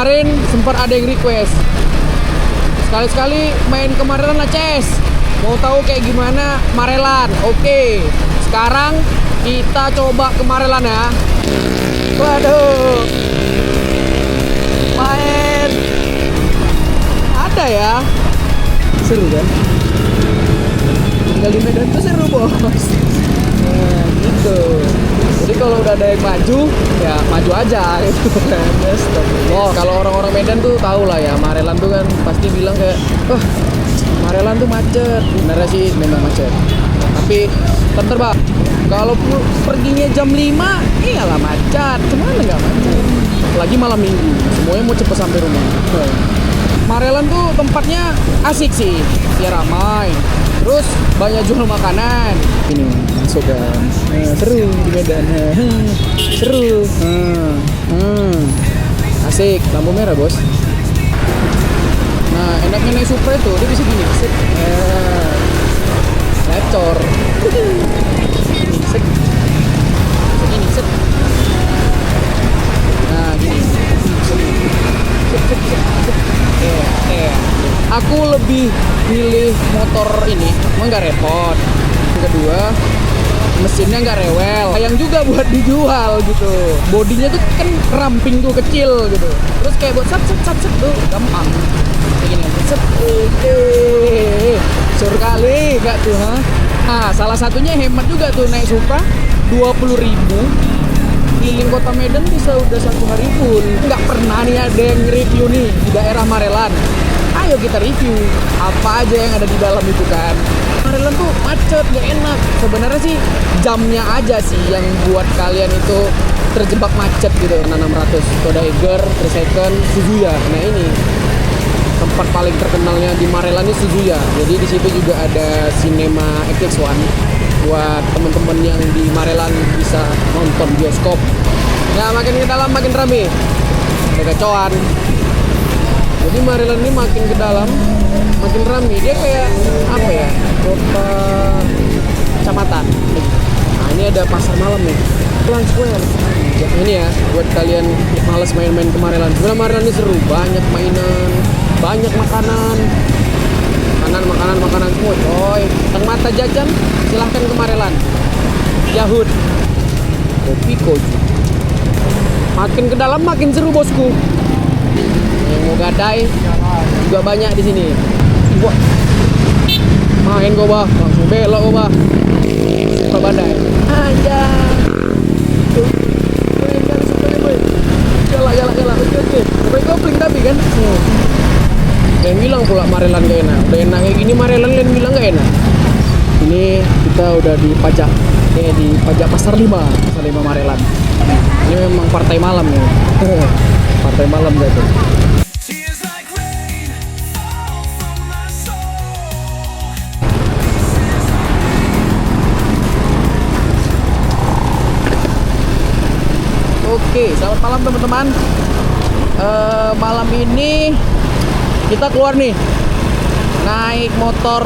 Kemarin sempat ada yang request sekali-sekali main ke Marelan lah Ces. Mau tahu kayak gimana Marelan? Oke, sekarang kita coba ke Marelan ya. Waduh, main ada ya, seru kan? Tinggal di Medan tuh seru bos. Nah, gitu. Jadi kalau udah ada yang maju, ya maju aja gitu kan. Oh, kalau orang-orang Medan tuh tahu lah ya, Marelan tuh kan pasti bilang kayak, wah, Marelan tuh macet. Benernya sih memang macet. Tapi tetep Bang, kalau perginya jam 5, iyalah macet. Cuman nggak macet. Lagi malam minggu, semuanya mau cepet sampai rumah. Marelan tuh tempatnya asik sih, ya ramai. Terus banyak jual makanan. Ini masuk kan, seru di Medan. Seru. Asik, lampu merah bos. Nah enaknya naik Supra itu dia bisa gini, set, lecor. Set, segini set. Nah gini. Aku lebih pilih motor ini, emang nggak repot. Yang kedua, mesinnya nggak rewel. Sayang juga buat dijual gitu. Bodinya tuh kan ramping tuh kecil gitu. Terus kayak buat set tuh gampang. Kayak gini, set. Sur kali nggak tuh, ha? Nah, salah satunya hemat juga tuh naik Supra 20.000. Keliling kota Medan bisa udah 1 hari full. Nggak pernah nih ada yang review nih di daerah Marelan. Ayo kita review apa aja yang ada di dalam itu kan. Marelan tuh macet, nggak enak. Sebenarnya sih jamnya aja sih yang buat kalian itu terjebak macet gitu. 600 Toda Eger, Trisecond, Suzuya. Nah ini tempat paling terkenalnya di Marelan ini Suzuya. Jadi di situ juga ada Cinema XX1 buat temen-temen yang di Marelan bisa nonton bioskop. Ya makin ke dalam makin rame, ada kecoan. Jadi Marelan ini makin ke dalam makin rame. Dia kayak apa ya, kota kecamatan. Nah ini ada pasar malam nih, Plan Square. Ya, ini ya buat kalian males main-main ke Marelan. Sebenarnya Marelan ini seru, banyak mainan, banyak makanan semua coy. Yang mata jajan silahkan ke Marelan. Yahud, kopi koju. Makin ke dalam makin seru bosku. Yang mau gadai juga banyak di sini. Wah, main kok bah, langsung belok kok bah. Suka badai. Aja. Jalan. Oke. Kopling tapi kan. Yang bilang pula Marelan gak enak. Udah enak kayak gini Marelan yang bilang gak enak. Ini kita udah di pajak. Di pajak Pasar 5 Marelan. Ini memang partai malam ya. Partai malam gitu. Oke, selamat malam teman-teman. Malam ini kita keluar nih, naik motor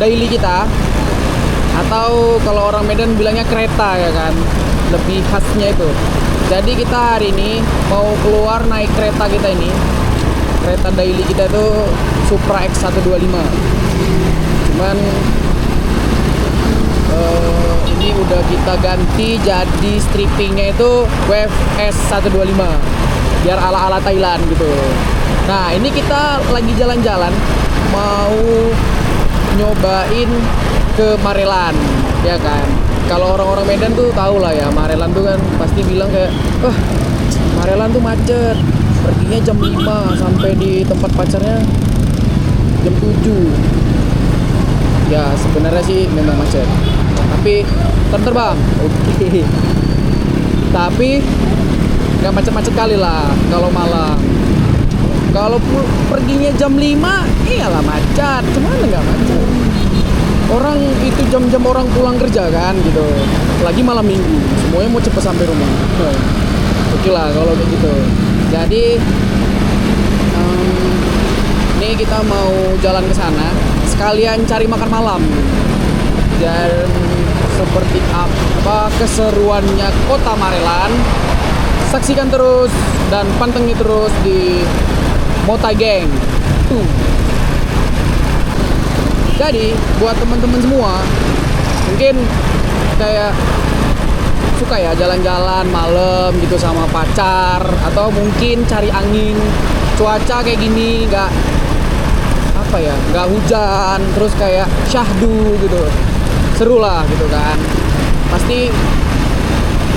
daily kita, atau kalau orang Medan bilangnya kereta ya kan, lebih khasnya itu. Jadi kita hari ini mau keluar naik kereta kita ini, kereta daily kita itu Supra X125. Cuman ini udah kita ganti jadi strippingnya itu Wave S125 biar ala-ala Thailand gitu. Nah ini kita lagi jalan-jalan mau nyobain ke Marelan ya kan. Kalau orang-orang Medan tuh tahu lah ya, Marelan tuh kan pasti bilang kayak, wah Marelan tuh macet, perginya jam 5 sampai di tempat pacarnya jam 7. Ya sebenarnya sih memang macet, tapi terbang. Oke. Tapi nggak macet-macet kali lah kalau malam. Kalau perginya jam 5, iyalah macet. Cuman nggak macet. Orang itu jam-jam orang pulang kerja kan gitu. Lagi malam minggu, semuanya mau cepet sampai rumah. Oke lah kalau kayak gitu. Jadi ini kita mau jalan ke sana, sekalian cari makan malam. Dan seperti apa keseruannya kota Marelan Saksikan terus dan pantengin terus di Motai Gang. Jadi buat teman-teman semua, mungkin kayak suka ya jalan-jalan malam gitu sama pacar, atau mungkin cari angin, cuaca kayak gini nggak hujan, terus kayak syahdu gitu, seru lah gitu kan. Pasti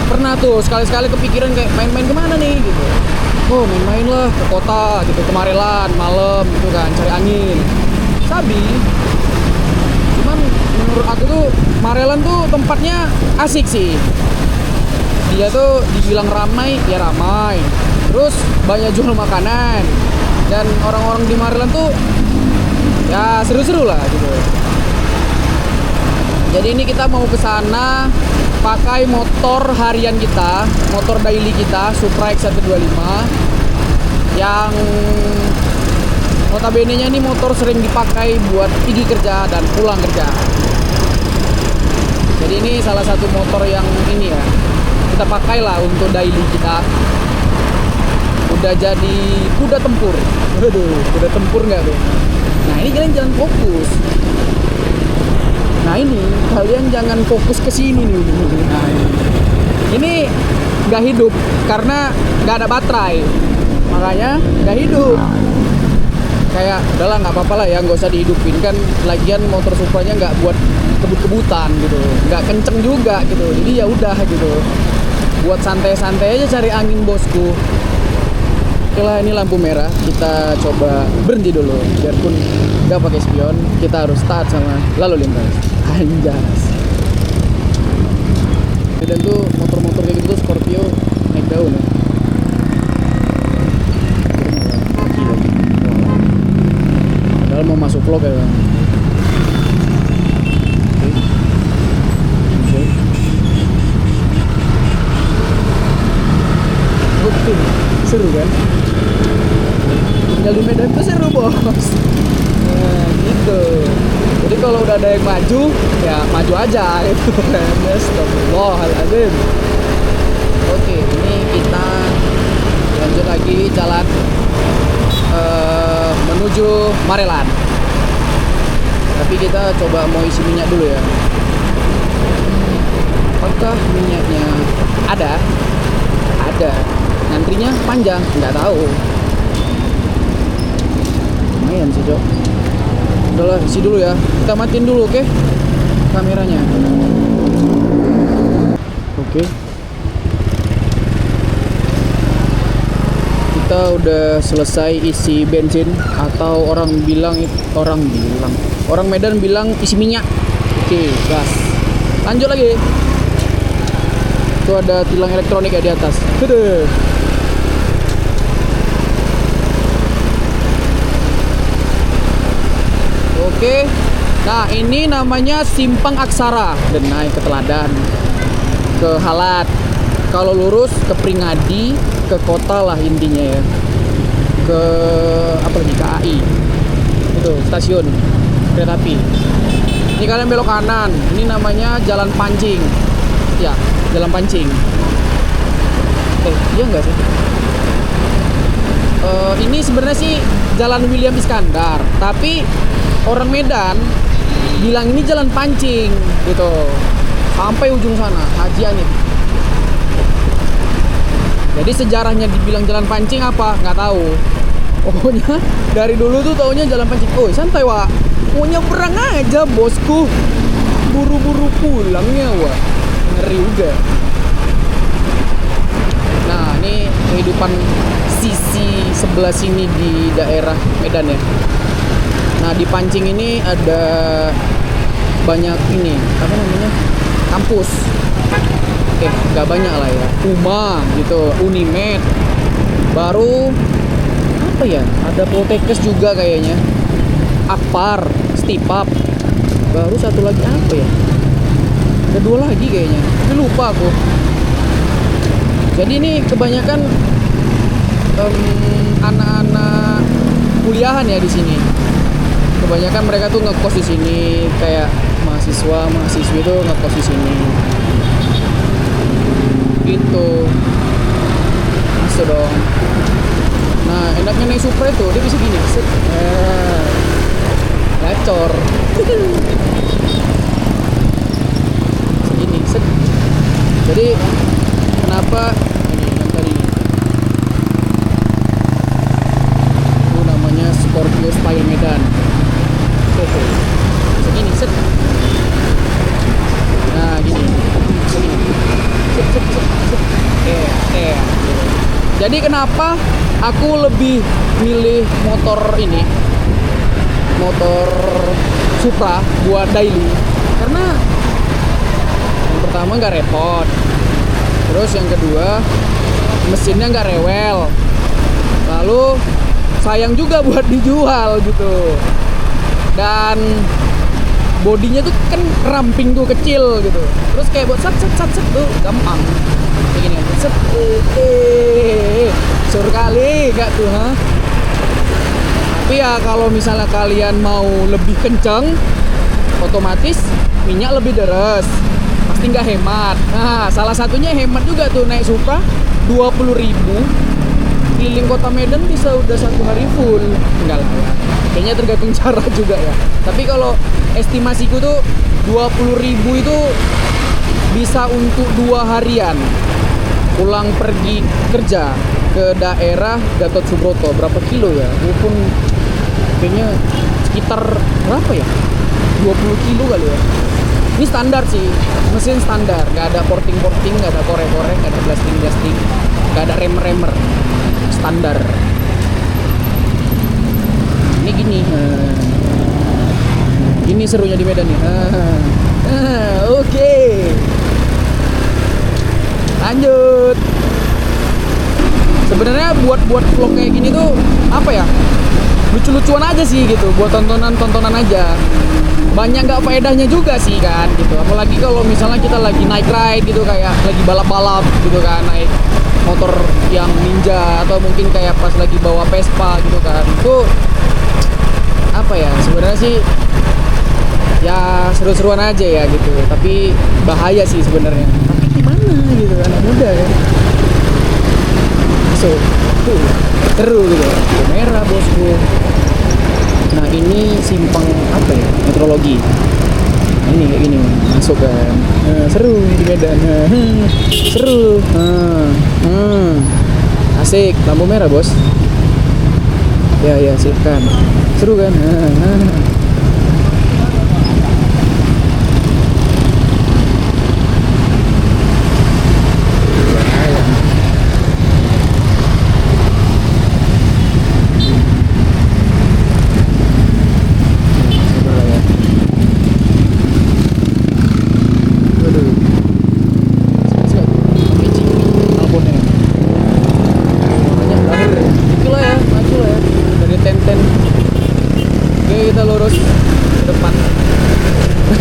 pernah tuh sekali-sekali kepikiran kayak main-main kemana nih gitu. Oh, main-main lah ke kota gitu, ke Marelan malam gitu kan, cari angin. Sabi, cuman menurut aku tuh Marelan tuh tempatnya asik sih. Dia tuh dibilang ramai, ya ramai. Terus banyak jual makanan. Dan orang-orang di Marelan tuh ya seru-seru lah gitu. Jadi ini kita mau ke sana pakai motor harian kita, motor daily kita, Supra X125 yang notabene-nya ini motor sering dipakai buat pergi kerja dan pulang kerja. Jadi ini salah satu motor yang ini ya, kita pakai lah untuk daily kita. Udah jadi kuda tempur. Waduh, kuda tempur nggak tuh? Nah ini kalian jangan fokus. Nah ini kalian jangan fokus ke sini nih. Nah, ini nggak hidup karena nggak ada baterai, makanya nggak hidup. Kayak udahlah nggak apa-apa lah ya, nggak usah dihidupin kan. Lagian motor Supranya nggak buat kebut-kebutan gitu, nggak kenceng juga gitu. Jadi ya udah gitu, buat santai-santai aja cari angin bosku. Oke lah, ini lampu merah, kita coba berhenti dulu. Biarpun nggak pakai spion, kita harus taat sama lalu lintas. Anjas. Dan tuh motor-motor kayak gitu Scorpio naik daun ya. Padahal mau masuk vlog ya. Oke, seru kan? Tinggal di Medan tuh seru bos. Nah gitu. Jadi kalau udah ada yang maju, ya maju aja gitu kan. Astagfirullahaladzim. Oke, ini kita lanjut lagi jalan menuju Marelan. Tapi kita coba mau isi minyak dulu ya. Apakah minyaknya ada? Ada. Antrinya panjang, nggak tahu. Lumayan sih, Cok. Udahlah, isi dulu ya. Kita matiin dulu, oke? Kameranya. Oke. Kita udah selesai isi bensin, atau orang Medan bilang isi minyak. Oke, gas. Lanjut lagi. Itu ada tilang elektronik ya di atas. Tuh. Oke, nah ini namanya Simpang Aksara dan naik ke Teladan, ke Halat. Kalau lurus ke Pringadi, ke kota lah intinya ya. Ke apa lagi? KAI. Itu stasiun kereta api. Ini kalian belok kanan. Ini namanya Jalan Pancing. Ya, Jalan Pancing. Iya enggak sih? Ini sebenarnya sih Jalan William Iskandar, tapi orang Medan bilang ini Jalan Pancing gitu, sampai ujung sana Haji Anit. Jadi sejarahnya dibilang Jalan Pancing apa nggak tahu. Pokoknya dari dulu tuh taunya Jalan Pancing. Oh santai Wak, mau nyebrang aja bosku, buru-buru pulangnya Wak, ngeri juga. Nah ini kehidupan sisi sebelah sini di daerah Medan ya. Nah di Pancing ini ada banyak ini apa namanya, kampus. Nggak banyak lah ya, UMA gitu, Unimed, baru apa ya, ada Poltekkes juga kayaknya, Akpar, Stipap, baru satu lagi apa ya, ada dua lagi kayaknya, tapi lupa aku. Jadi ini kebanyakan anak-anak kuliahan ya di sini. Kebanyakan mereka tuh ngekos di sini, kayak mahasiswi tuh ngekos di sini. Gitu. masuk dong. Nah enaknya naik Supra itu dia bisa gini, set, gacor. Segini, set. Jadi kenapa ini yang tadi itu namanya Scorpio Style Medan. Oke, segini, set. Nah gini, segini, set, set, set, set. Jadi kenapa aku lebih milih motor ini, motor Supra buat daily? Karena yang pertama nggak repot, terus yang kedua mesinnya nggak rewel, lalu sayang juga buat dijual gitu, dan bodinya tuh kan ramping tuh, kecil gitu, terus kayak buat set tuh gampang kayak gini, set, sur kali gak tuh, ha? Tapi ya kalau misalnya kalian mau lebih kenceng, otomatis minyak lebih deres, pasti nggak hemat. Nah salah satunya hemat juga tuh naik Supra 20.000 keliling kota Medan bisa udah 1 hari full. Enggak lah ya, kayaknya tergantung cara juga ya. Tapi kalau estimasiku tuh 20.000 itu bisa untuk 2 harian pulang pergi kerja ke daerah Gatot Subroto. Berapa kilo ya? Walaupun kayaknya sekitar berapa ya? 20 kilo kali ya. Ini standar sih, mesin standar, nggak ada porting-porting, nggak ada korek-korek, nggak ada blasting-blasting, nggak ada remer-remer, standar. Ini gini, gini serunya di Medan nih. Oke. Lanjut. Sebenarnya buat vlog kayak gini tuh apa ya? Lucu-lucuan aja sih gitu, buat tontonan aja. Banyak nggak faedahnya juga sih kan gitu. Apalagi kalau misalnya kita lagi naik ride gitu, kayak lagi balap-balap gitu kan, naik motor yang Ninja atau mungkin kayak pas lagi bawa Vespa gitu kan. Itu apa ya? Sebenarnya sih ya seru-seruan aja ya gitu. Tapi bahaya sih sebenarnya. Tapi gimana gitu, anak muda ya. So, tuh seru gitu. Merah bosku. Nah ini simpang apa ya, metrologi. Ini kayak gini masuk kan, seru di Medan. Seru, asik. Lampu merah bos. Ya sip kan, seru kan.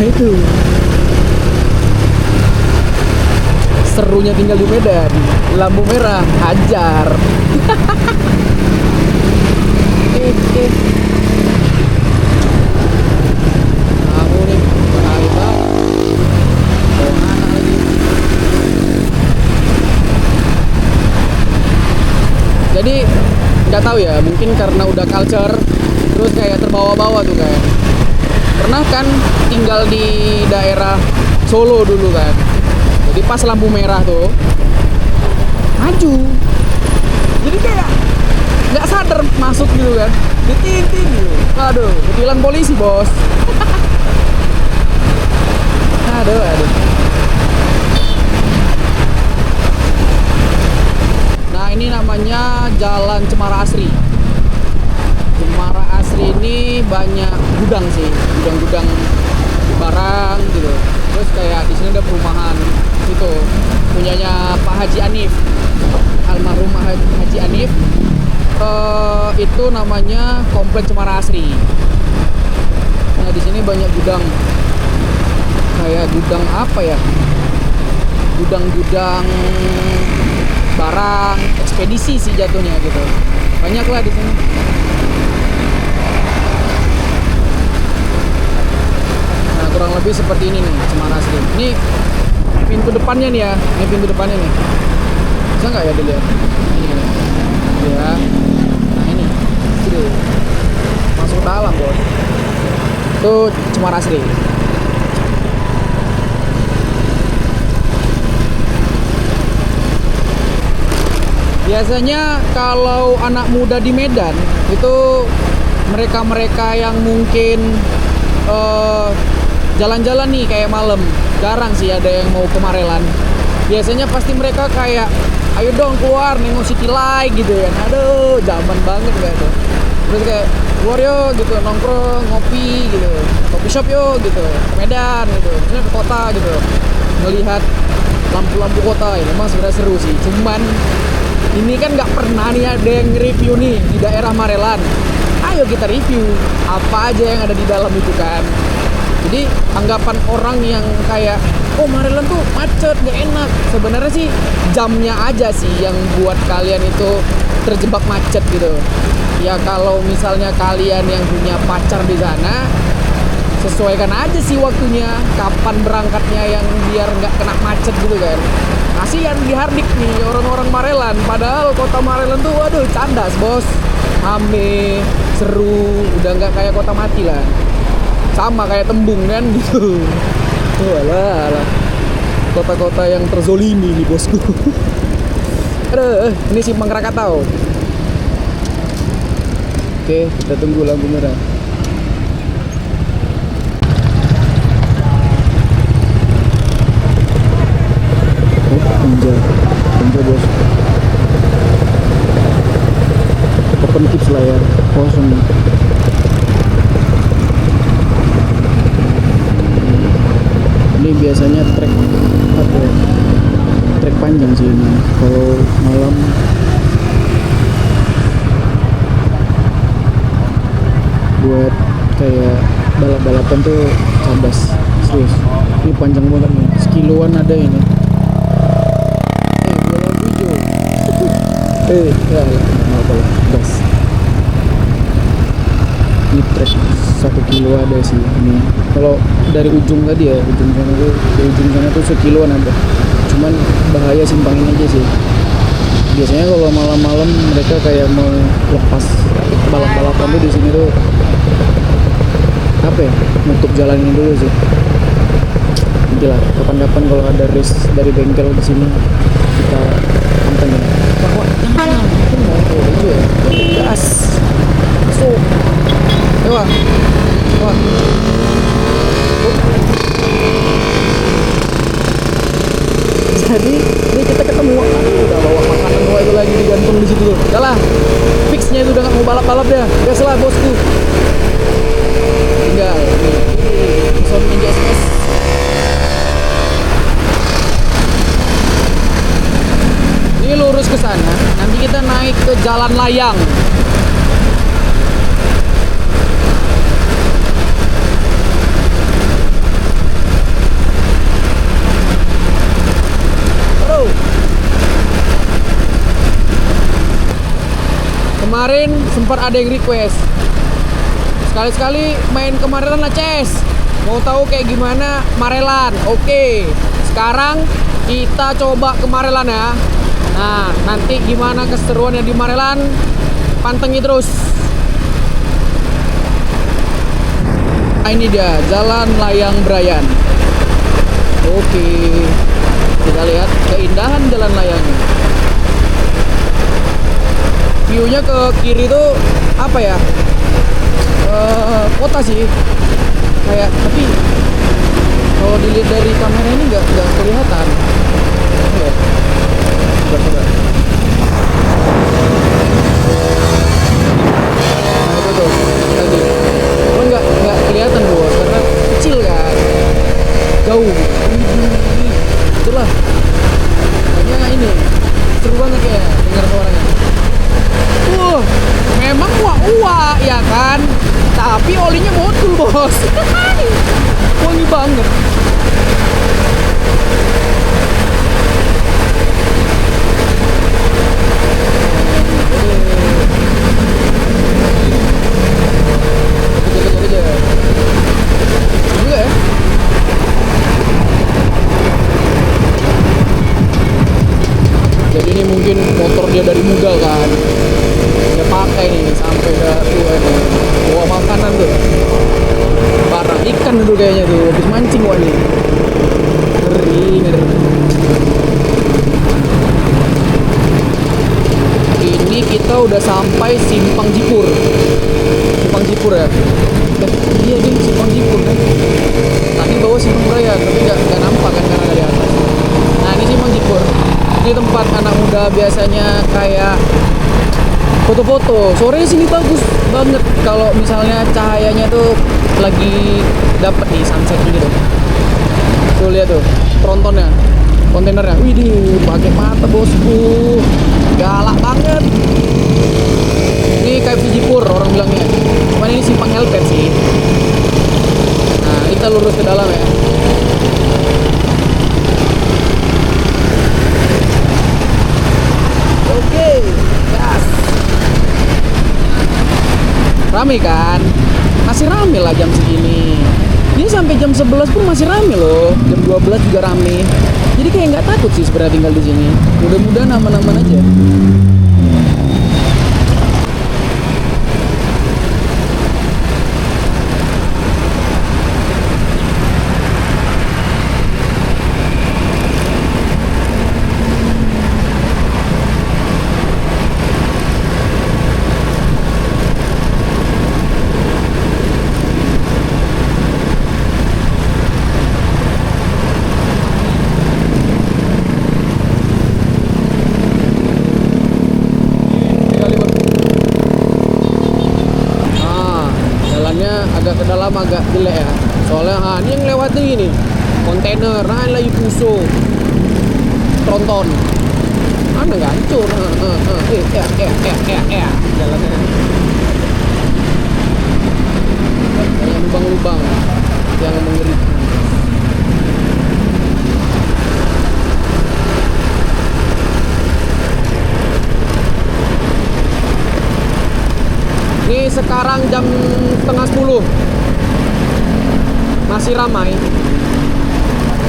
Itu serunya tinggal di Medan, lampu merah hajar. Aku nih bahaya banget. Anak lagi. Jadi nggak tahu ya, mungkin karena udah culture, terus kayak terbawa-bawa tuh kayak. Pernah kan tinggal di daerah Solo dulu kan, jadi pas lampu merah tuh maju, jadi kayak nggak sadar masuk gitu kan, ditinting gitu. Aduh, ketilang polisi bos. aduh. Nah ini namanya Jalan Cemara Asri. Cemara Asri ini banyak gudang sih, gudang-gudang barang gitu. Terus kayak di sini ada perumahan itu punyanya Pak Haji Anif, almarhum Haji Anif. Itu namanya Komplek Cemara Asri. Nah di sini banyak gudang, kayak gudang apa ya? Gudang-gudang barang ekspedisi sih jatuhnya gitu. Banyak lah di sini. Kurang lebih seperti ini nih Cemara Asri. Ini pintu depannya nih ya, ini pintu depannya nih. Bisa nggak ya dilihat? Ini. ya. Nah ini gede, masuk dalam bos. Itu Cemara Asri. Biasanya kalau anak muda di Medan itu mereka-mereka yang mungkin jalan-jalan nih kayak malam, jarang sih ada yang mau ke Marelan. Biasanya pasti mereka kayak ayo dong keluar nengok City Light gitu ya. Aduh, zaman banget gak tuh. Terus kayak keluar yuk gitu, nongkrong, ngopi gitu, kopi shop yuk gitu, ke Medan gitu, misalnya ke kota gitu, ngelihat lampu-lampu kota. Ya memang sebenarnya seru sih, cuman ini kan nggak pernah nih ada yang review nih di daerah Marelan. Ayo kita review apa aja yang ada di dalam itu kan. Jadi anggapan orang yang kayak oh Marelan tuh macet gak enak, sebenarnya sih jamnya aja sih yang buat kalian itu terjebak macet gitu. Ya kalau misalnya kalian yang punya pacar di sana, sesuaikan aja sih waktunya, kapan berangkatnya yang biar nggak kena macet gitu kan. Kasihan dihardik nih orang-orang Marelan, padahal kota Marelan tuh waduh candas bos, rame, seru, udah nggak kayak kota mati lah, sama kayak Tembung kan gitu. Alah, kota-kota yang terzolimi nih bosku. Aduh, ini Simpang Krakatau. Oke, kita tunggu lampu merah. Penja bos, open tips lah ya, kosong. Ini biasanya trek apa ya? Trek panjang sih ini. Kalau malam buat kayak balap-balapan tuh candas, serius. Ini panjang banget nih, sekiloan ada ini. Ya apa lah, gas. Ini trek 1 kilo ada sih ini. Kalau dari ujung tadi ya, ujung sana tuh, dari ujung sana tuh sekiloan ada. Cuman bahaya simpang ini aja sih. Biasanya kalau malam-malam mereka kayak mau lepas balap-balapan tuh di sini tuh apa ya? Nutup jalan ini dulu sih. Nanti lah, kapan-kapan kalau ada race dari bengkel di sini kita pantengin. Bahwa gas masuk lewat. Jadi ini kita ketemu, udah bawa makanan gua itu lagi digantung di situ tuh. Udahlah, fixnya itu udah nggak mau balap-balap ya. Gas lah bosku. Tinggal sound Ninja SMS. Ini lurus ke sana, nanti kita naik ke Jalan Layang. Kemarin sempat ada yang request sekali-sekali main ke Marelan lah Ces, mau tahu kayak gimana Marelan. Oke, sekarang kita coba ke Marelan ya. Nah, nanti gimana keseruannya di Marelan, pantengin terus. Nah, ini dia Jalan Layang Brayan. Oke, kita lihat keindahan Jalan Layangnya. View-nya ke kiri tuh apa ya, kota sih kayak, tapi kalau dilihat dari kamera ini nggak kelihatan. Coba. Nah itu tuh tadi, kalau nggak kelihatan bos karena kecil kan, jauh. Itulah makanya ini seru banget ya dengar suaranya. Memang uak-uak ya kan, tapi olinya botol bos. Wangi banget. Gila ya. Jadi ini mungkin motor dia dari muda kan. kayaknya tuh, habis mancing wah nih. Ngeri, ngeri. Ini kita udah sampai Simpang Jipur. Simpang Jipur ya? Iya ini Simpang Jipur kan. Tadi bawa Simpang Raya, tapi nggak nampak kan karena dari atas. Nah ini Simpang Jipur. Ini tempat anak muda biasanya kayak foto-foto. Sore sini bagus banget kalau misalnya cahayanya tuh lagi dapet nih sunset gitu. Tuh lihat tuh trontonnya, kontainernya. Widih, pakai mata bosku. Galak banget. Ini KFC Jipur orang bilangnya. Cuman ini simpang helpet sih. Nah, kita lurus ke dalam ya. Oke, gas. Rame kan? Masih rame lah jam segini. Ini sampai jam 11 pun masih rame loh. Jam 12 juga rame. Jadi kayak nggak takut sih sebenarnya tinggal di sini. Mudah-mudahan aman-aman aja. Agak ke dalam agak jelek ya, soalnya ini yang lewatin gini kontainer, lagi puso tronton mana nggak hancur, jalannya kayak lubang-lubang yang mengerikan. Ini sekarang jam setengah 10 masih ramai.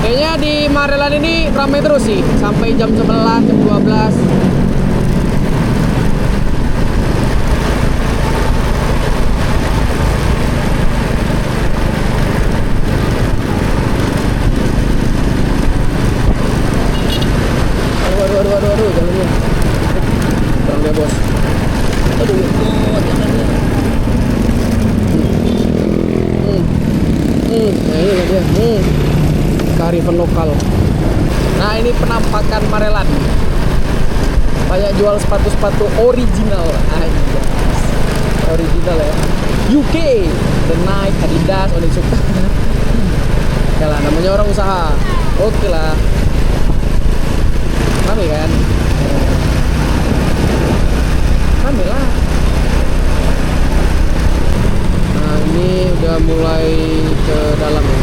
Kayaknya di Marelan ini ramai terus sih sampai jam 11, jam 12. Aduh, jalannya kurang dia bos. Aduh, jalannya. Nah ini dia, kearifan lokal. Nah ini penampakan Marelan. Banyak jual sepatu-sepatu original. Original ya. UK, The Nike, Adidas, Onitsuka. Ya lah, namanya orang usaha. Oke lah. Rame kan? Rame lah. Nah ini udah mulai ke dalam ya.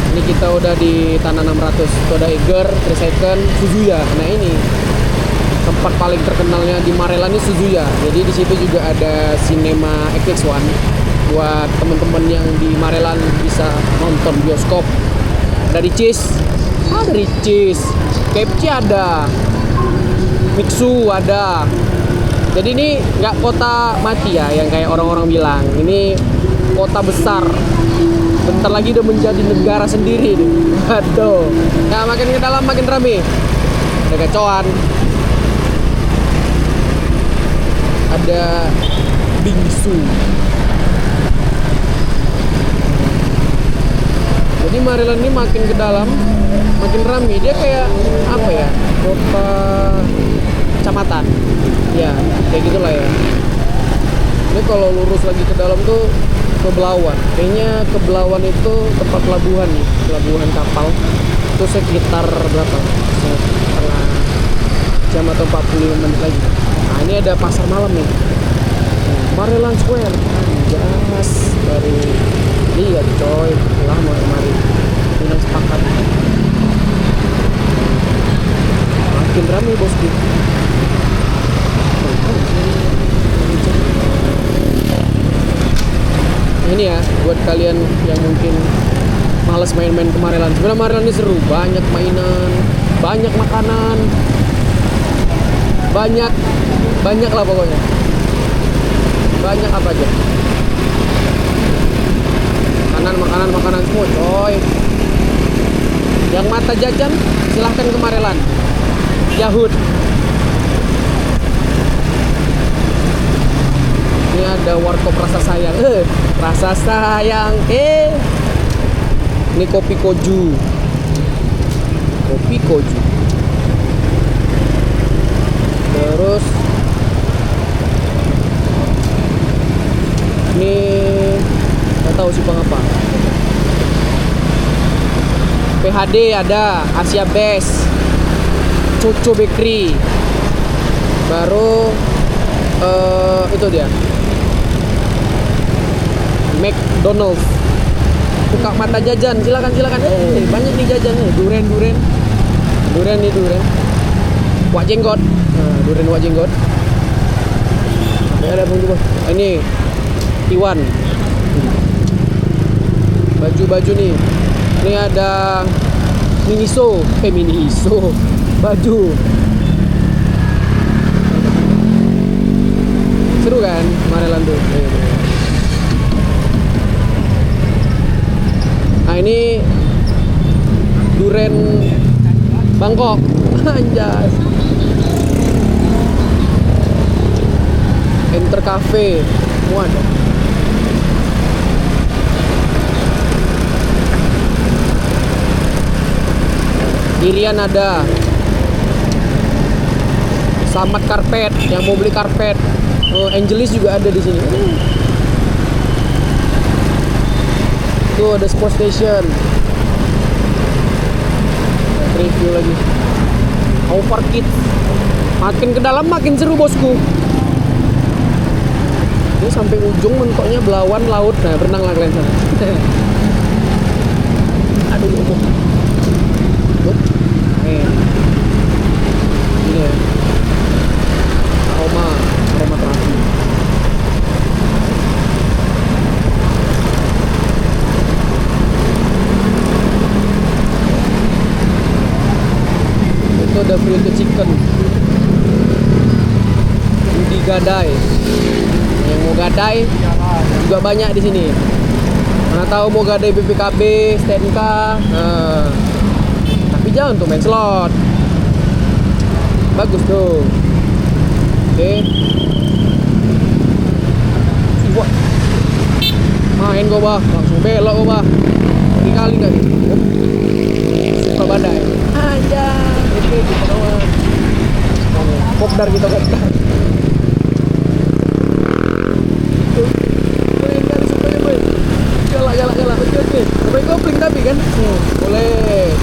Ini kita udah di Tanah 600. Itu ada Eiger, 3 Second, Suzuya. Nah ini tempat paling terkenalnya di Marelan ini Suzuya. Jadi di situ juga ada Cinema XX1 buat temen-temen yang di Marelan bisa nonton bioskop. Dari Cheese, dari Cheese, KFC ada, Mixu ada. Jadi ini nggak kota mati ya, yang kayak orang-orang bilang. Ini kota besar. Bentar lagi udah menjadi negara sendiri nih. Aduh. Nah, makin ke dalam makin rame. Ada gacoan. Ada bingsu. Jadi Marelan ini makin ke dalam, makin rame. Dia kayak apa ya? Kota kecamatan. Ya, kayak gitulah ya. Ini kalau lurus lagi ke dalam tuh ke Belawan. Kayaknya ke Belawan itu tempat pelabuhan nih, pelabuhan kapal. Itu sekitar berapa? Setengah jam atau 45 menit lagi. Nah, ini ada pasar malam nih. Marelan Square. Jelas dari lihat coy, lama kemarin. Bilang sepakat. Makin ramai bosku. Ini ya buat kalian yang mungkin males main-main ke Marelan. Sebenarnya Marelan ini seru, banyak mainan, banyak makanan, banyak lah pokoknya. Banyak apa aja. Makanan semua coy. Yang mata jajan silahkan ke Marelan. Yahud. Ini ada warkop rasa sayang. Rasa sayang. Ini kopi koju. Terus ini nggak tahu sih bang apa. PHD ada, Asia Best, Coco Bakery, baru itu dia McDonald's. Buka mata jajan, silakan. Banyak nih jajan nih, duren. Wak jenggot. Duren wak jenggot. Ada pun juga. Ini Iwan. Baju nih. Ini ada Miniso. Baju. Seru kan Marelan tuh. Nah ini duren Bangkok. Anjas. Enter Cafe semua ada. Irian ada. Selamat Karpet yang mau beli karpet. Angelis juga ada di sini. Tuh ada Sport Station. Review lagi. Over Kids. Makin ke dalam makin seru bosku. Ini sampai ujung mentoknya Belawan laut. Nah, berenang lah kalian sana. Aduh, ini ya. Aroma terapi. Itu ada Frito Chicken. Budi Gadai. Yang mau gadai juga banyak di sini. Mana tahu mau gadai BPKB, STNK. Tapi jangan untuk main slot. Bagus tuh. Oke. Wah. Main gua bah, langsung belok gua bah. Kali nggak nih? Suka badai. Aja. Oke, kita doang. Kopdar. Jala. Oke. Sampai kopling tapi kan? Boleh.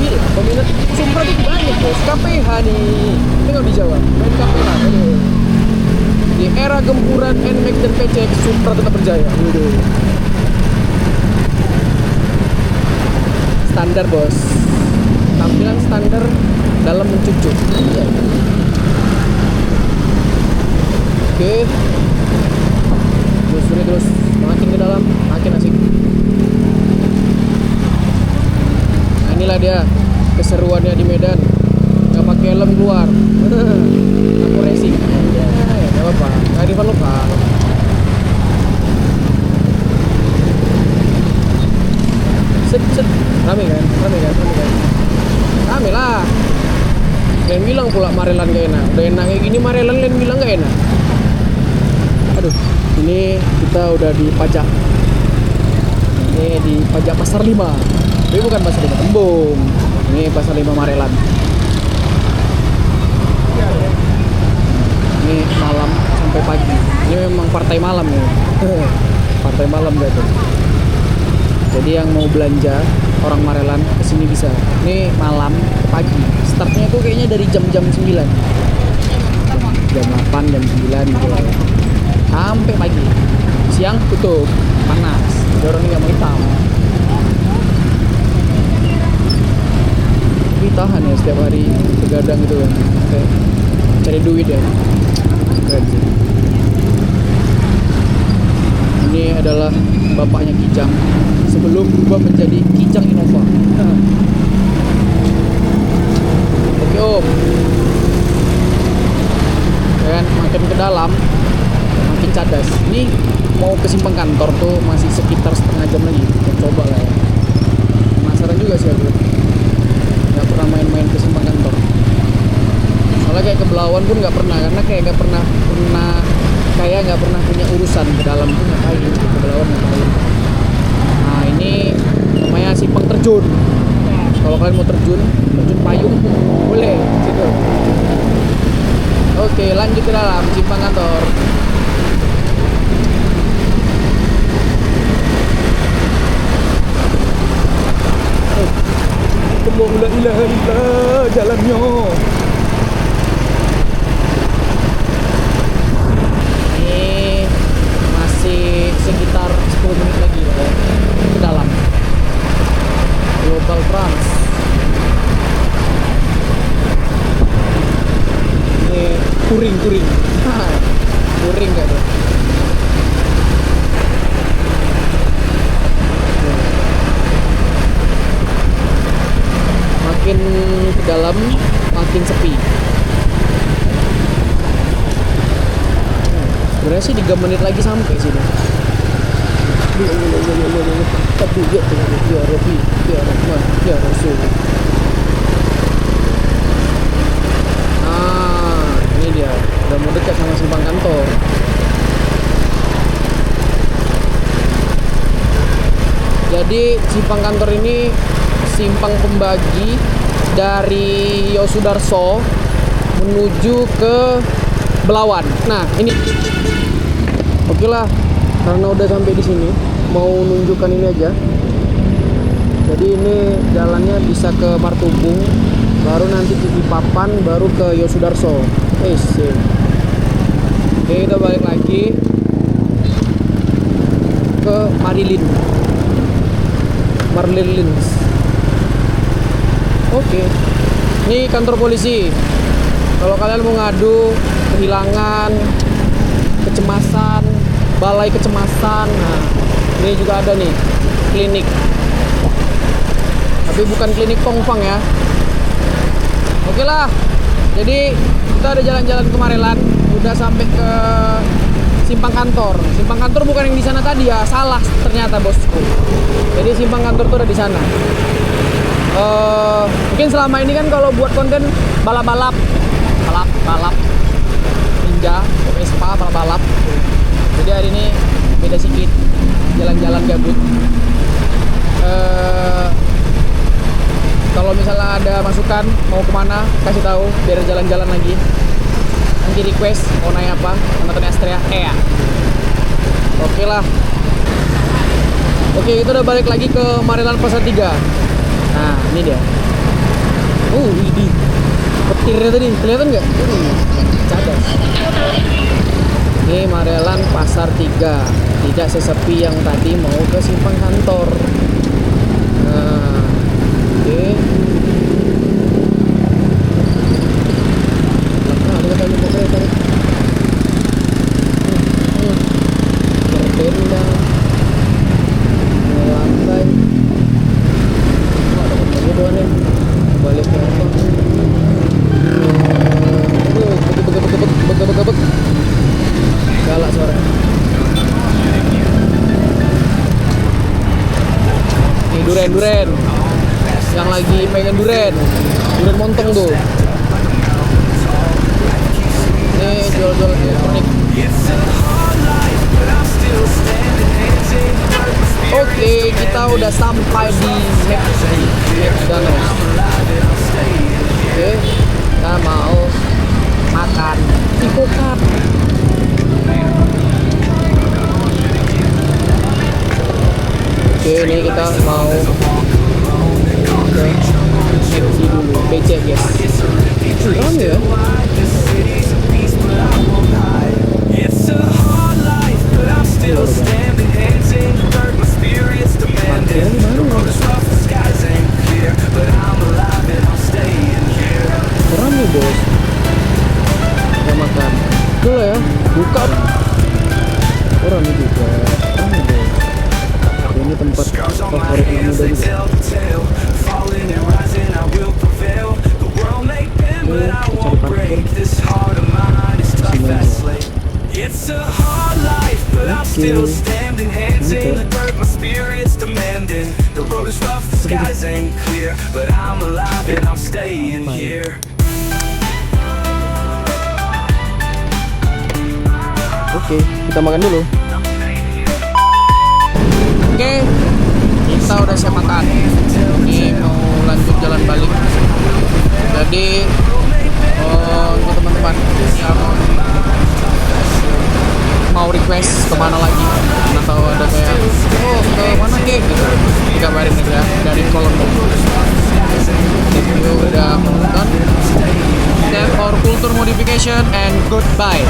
Iya, peminat Supra itu banyak bos. KPH nih. Tengok di Jawa. Main KPH. Di era gempuran NMAX dan PCX, Supra tetap berjaya. Standar bos. Tampilan standar dalam mencucuk. Oke. Terus makin ke dalam makin asik. Nah, inilah dia keseruannya di Medan. Nggak pakai helm keluar. Aku racing. Ya nggak apa-apa. Kearifan lokal. Set. Rame kan? Rame lah. Kalian bilang pula Marelan gak enak. Udah enak kayak gini Marelan kalian bilang gak enak. Aduh, ini kita udah di pajak. Ini di pajak Pasar 5. Tapi bukan Pasar 5 Tembung. Ini Pasar 5 Marelan. Ini malam sampai pagi. Ini memang partai malam ya. Partai malam gitu. Jadi yang mau belanja orang Marelan kesini bisa. Ini malam pagi. Startnya tuh kayaknya dari jam-jam 9. Jam 8, jam 9 gitu. Sampai pagi. Siang tutup. Panas. Jadi orang ini nggak mau hitam. Tapi tahan ya setiap hari begadang gitu kan. Kayak cari duit ya. Keren sih. Ini adalah bapaknya Kijang sebelum berubah menjadi Kijang Innova. Oke om. Kan makin ke dalam makin cadas. Ini mau ke simpang kantor tuh masih sekitar setengah jam lagi. Kita coba lah ya. Penasaran juga sih aku. Nggak pernah main-main ke simpang kantor. Soalnya kayak ke Belawan pun nggak pernah, karena kayak nggak pernah punya urusan ke dalam tuh ngapain, ke Belawan ngapain. Nah ini namanya simpang terjun. Kalau kalian mau terjun payung boleh situ. Oke, lanjut ke dalam simpang kantor. La ilaha illallah jalannya. Ini masih sekitar 10 menit lagi ya, ke dalam Global Trans. Ini kuring kuring gak tuh? Makin ke dalam makin sepi. Sebenarnya sih 3 menit lagi sampai sini. Tapi ya Rabbi, ya Rahman, ya Rasul. Nah, ini dia, udah mau dekat sama simpang kantor. Jadi simpang kantor ini simpang pembagi dari Yosudarso menuju ke Belawan. Nah, ini oke lah, karena udah sampai di sini, mau nunjukkan ini aja. Jadi ini jalannya bisa ke Martubung, baru nanti ke Papan, baru ke Yosudarso. Oke, kita balik lagi ke Marlins. Oke, ini kantor polisi. Kalau kalian mau ngadu kehilangan, kecemasan, balai kecemasan, nah ini juga ada nih klinik. Tapi bukan klinik Tongfang ya. Oke lah, jadi kita ada jalan-jalan ke Marelan, udah sampai ke simpang kantor. Simpang kantor bukan yang di sana tadi ya, salah ternyata bosku. Jadi simpang kantor tuh ada di sana. Mungkin selama ini kan kalau buat konten balap ninja, Vespa, balap. Jadi hari ini beda sedikit, jalan-jalan gabut. Kalau misalnya ada masukan mau kemana, kasih tahu biar jalan-jalan lagi. Nanti request mau naik apa, nonton Astrea ya. Oke lah. Oke, kita udah balik lagi ke Marelan Pasar 3. Nah, ini dia. Ini petirnya tadi, kelihatan nggak? Cadas. Ini Marelan Pasar 3. Tidak sesepi yang tadi mau ke simpang kantor. Nah, oke. Berbeda. Melambai. Balik ke apa? Bekebek. Galak suara. Ini duren. Yang lagi pengen duren montong tuh. Ini jual-jual elektronik. Oke, kita udah sampai di McDonald's. Oke, kita mau makan Ikokat. Oke, ini kita mau ke MC dulu, BC guys. Rame ya? Rame bos. Kita makan dulu ya, buka. Rame juga. Rame bos. Ini tempat favorit anak muda juga. Cari parkir. Oke. still standing, hands in the dirt, my spirit's demanding. The road is rough, the skies ain't clear, but I'm alive and I'm staying here. Oke, kita makan dulu. Oke, kita udah siap makan. Ini mau lanjut jalan balik. Jadi untuk teman-teman yang mau request kemana lagi atau ada kayak ke mana kek gitu, dikabarin aja dari kolom komentar. Thank you udah menonton. Thank for culture modification and goodbye.